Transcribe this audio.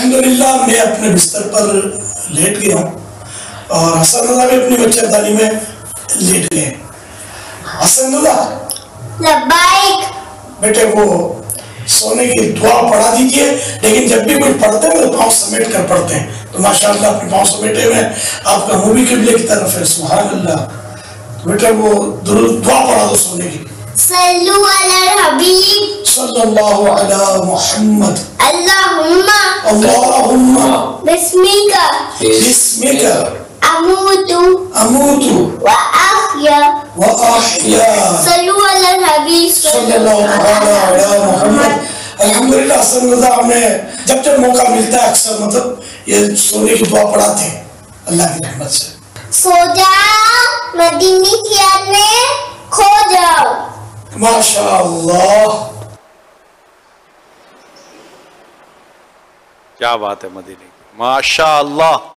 अल्हम्दुलिल्लाह मैं अपने बिस्तर पर लेट गया और हसन रज़ा भी अपनी मच्छरदानी में लेट गए। हसन रज़ा लब्बाइक बेटे वो सोने की दुआ पढ़ा दीजिए, लेकिन जब भी कोई पढ़ते हैं तो पाँव समेट कर पढ़ते हैं। तो माशाअल्लाह अपने पाँव समेटे हुए आपका मुंह भी किबले की तरफ है, सुभान अल्लाह। तो बेटे वो दुआ पढ़ा दो सोने की। सल्लु अलल हबीब सल्लल्लाहु अला मुहम्मद अल्लाहुम्मा बिस्मिका अमूतु व अहया सल्लु अलल हबीब सल्लल्लाहु अला मुहम्मद। अल्हम्दुलिल्लाह हसन रज़ा हमें जब जब मौका मिलता है अक्सर मतलब ये सोने की दुआ पढ़ाते हैं अल्लाह की रहमत से। सो जाओ मदीने की याद में खो जाओ। माशाअल्लाह क्या बात है मदीने की, माशाअल्लाह।